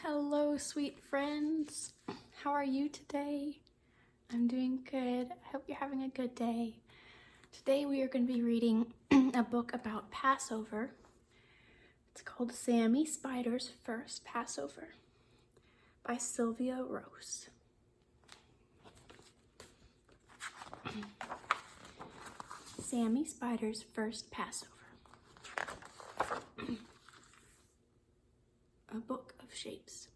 Hello, sweet friends. How are you today? I'm doing good. I hope you're having a good day. Today we are going to be reading a book about Passover. It's called Sammy Spider's First Passover by Sylvia Rose. Sammy Spider's First Passover. A book of shapes.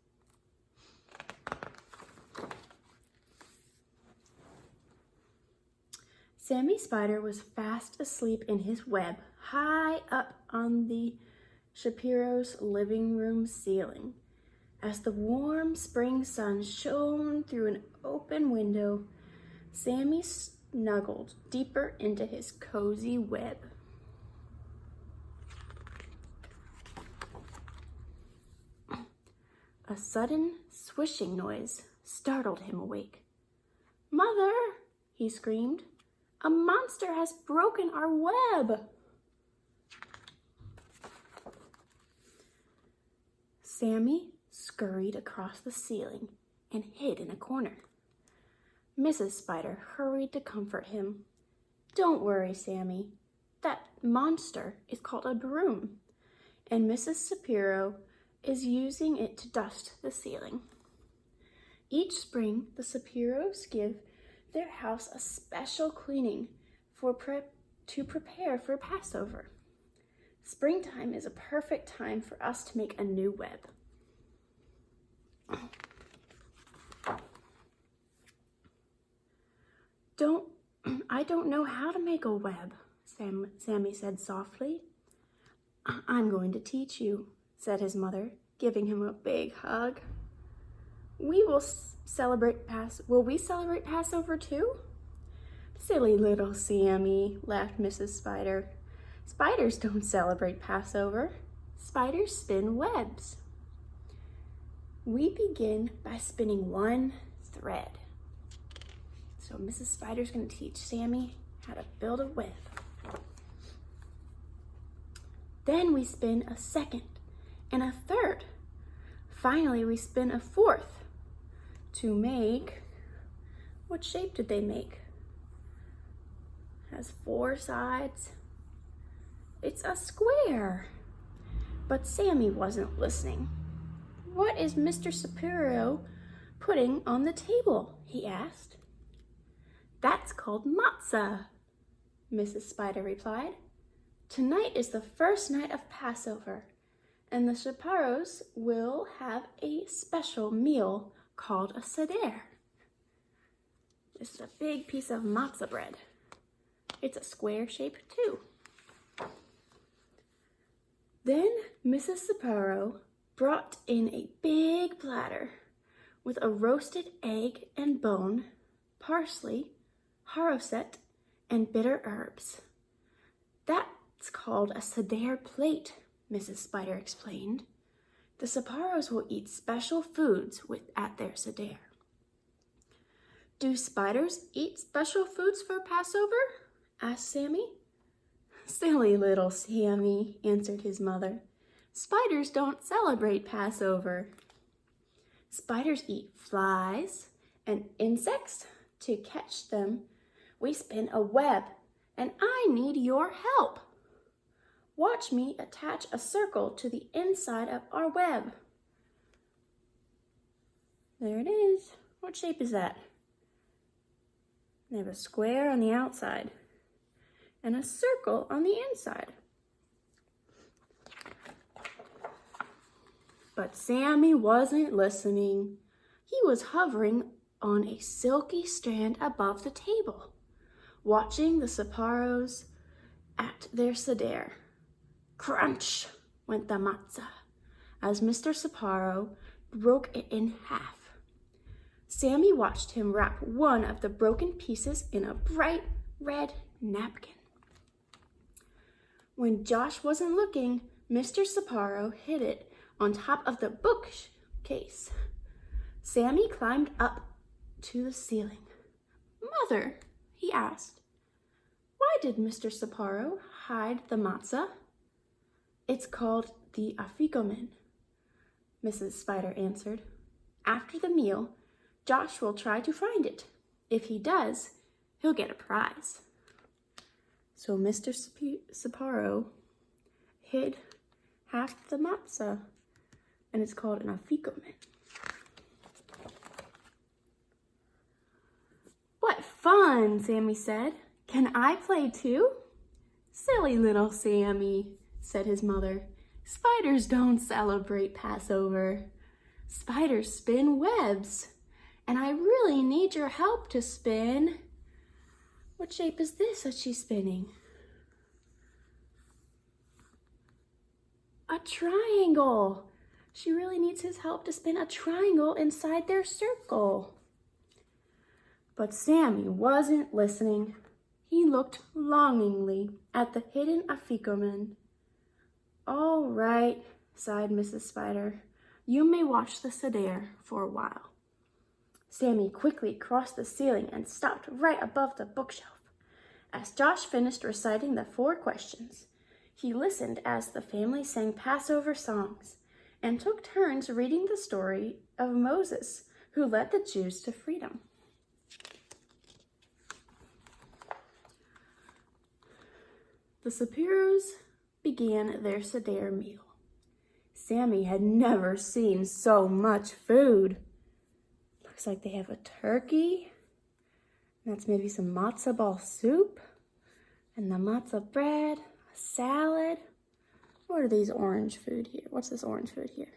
Sammy Spider was fast asleep in his web, high up on the Shapiro's living room ceiling. As the warm spring sun shone through an open window, Sammy snuggled deeper into his cozy web. A sudden swishing noise startled him awake. "Mother," he screamed, "a monster has broken our web." Sammy scurried across the ceiling and hid in a corner. Mrs. Spider hurried to comfort him. "Don't worry, Sammy. That monster is called a broom, and Mrs. Shapiro is using it to dust the ceiling. Each spring, the Shapiros give their house a special cleaning to prepare for Passover. Springtime is a perfect time for us to make a new web." I don't know how to make a web," Sammy said softly. "I'm going to teach you," said his mother, giving him a big hug. Will we celebrate Passover too?" "Silly little Sammy," laughed Mrs. Spider. "Spiders don't celebrate Passover. Spiders spin webs. We begin by spinning one thread." So Mrs. Spider's going to teach Sammy how to build a web. Then we spin a second and a third. Finally, we spin a fourth to make, what shape did they make? Has 4 sides. It's a square. But Sammy wasn't listening. "What is Mr. Shapiro putting on the table?" he asked. "That's called matzah," Mrs. Spider replied. "Tonight is the first night of Passover, and the Shapiros will have a special meal called a seder. This is a big piece of matzah bread. It's a square shape too." Then Mrs. Shapiro brought in a big platter with a roasted egg and bone, parsley, haroset, and bitter herbs. "That's called a seder plate," Mrs. Spider explained. "The Shapiros will eat special foods at their seder." "Do spiders eat special foods for Passover?" asked Sammy. "Silly little Sammy," answered his mother. "Spiders don't celebrate Passover. Spiders eat flies and insects. To catch them, we spin a web, and I need your help. Watch me attach a circle to the inside of our web." There it is. What shape is that? They have a square on the outside and a circle on the inside. But Sammy wasn't listening. He was hovering on a silky strand above the table, watching the Shapiros at their seder. Crunch went the matzah as Mr. Shapiro broke it in half. Sammy watched him wrap one of the broken pieces in a bright red napkin. When Josh wasn't looking, Mr. Shapiro hid it on top of the bookcase. Sammy climbed up to the ceiling. "Mother," he asked, "why did Mr. Shapiro hide the matzah?" "It's called the afikomen. Mrs. Spider answered. After the meal, Josh will try to find it. If he does, he'll get a prize. So Mr. Sapporo hid half the matzah, and it's called an afikoman. What fun, Sammy said. Can I play too? Silly little Sammy, said his mother. Spiders don't celebrate Passover. Spiders spin webs, and I really need your help to spin. What shape is this that she's spinning? A triangle. She really needs his help to spin a triangle inside their circle. But Sammy wasn't listening. He looked longingly at the hidden afikoman. All right, sighed Mrs. Spider. You may watch the Seder for a while. Sammy quickly crossed the ceiling and stopped right above the bookshelf. As Josh finished reciting the 4 questions, he listened as the family sang Passover songs and took turns reading the story of Moses, who led the Jews to freedom. The Sappiros began their Seder meal. Sammy had never seen so much food. Looks like they have a turkey. That's maybe some matzah ball soup. And the matzah bread, a salad. What are these orange food here? What's this orange food here?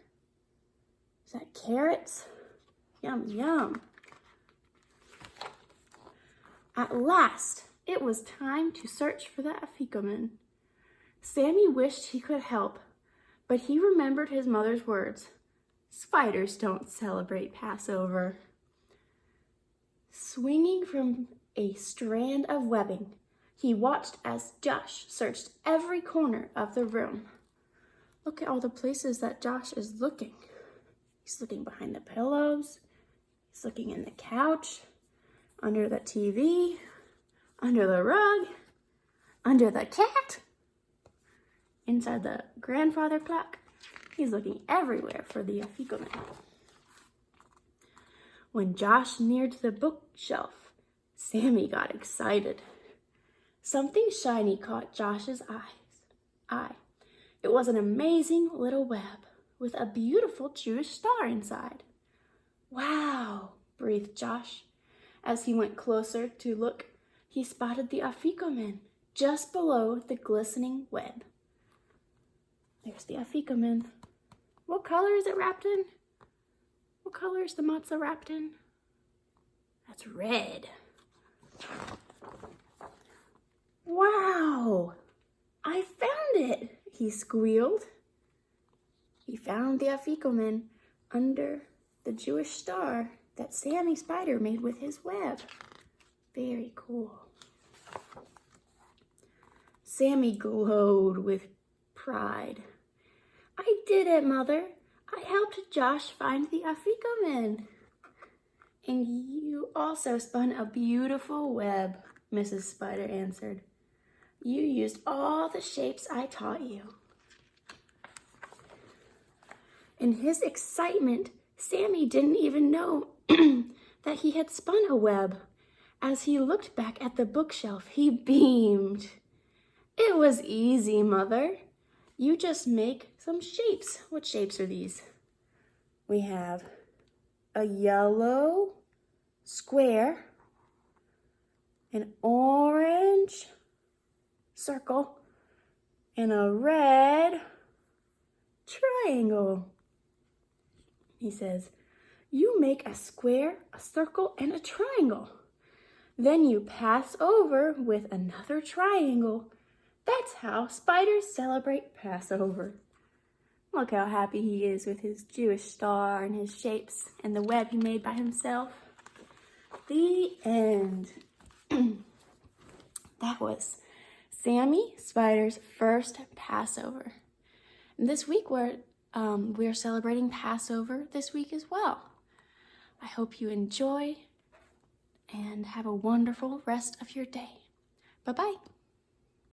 Is that carrots? Yum, yum. At last, it was time to search for the afikoman. Sammy wished he could help, but he remembered his mother's words. Spiders don't celebrate Passover. Swinging from a strand of webbing, he watched as Josh searched every corner of the room. Look at all the places that Josh is looking. He's looking behind the pillows. He's looking in the couch, under the TV, under the rug, under the cat, inside the grandfather clock. He's looking everywhere for the afikoman. When Josh neared the bookshelf, Sammy got excited. Something shiny caught Josh's eye. It was an amazing little web with a beautiful Jewish star inside. Wow, breathed Josh. As he went closer to look, he spotted the afikoman just below the glistening web. There's the afikoman. What color is it wrapped in? What color is the matzah wrapped in? That's red. Wow! I found it, he squealed. He found the afikoman under the Jewish star that Sammy Spider made with his web. Very cool. Sammy glowed with pride. I did it, Mother. I helped Josh find the afikoman. And you also spun a beautiful web, Mrs. Spider answered. You used all the shapes I taught you. In his excitement, Sammy didn't even know that he had spun a web. As he looked back at the bookshelf, he beamed. It was easy, Mother. You just make some shapes. What shapes are these? We have a yellow square, an orange circle, and a red triangle. He says, you make a square, a circle, and a triangle. Then you pass over with another triangle. That's how spiders celebrate Passover. Look how happy he is with his Jewish star and his shapes and the web he made by himself. The end. That was Sammy Spider's first Passover. And this week we're celebrating Passover this week as well. I hope you enjoy and have a wonderful rest of your day. Bye-bye.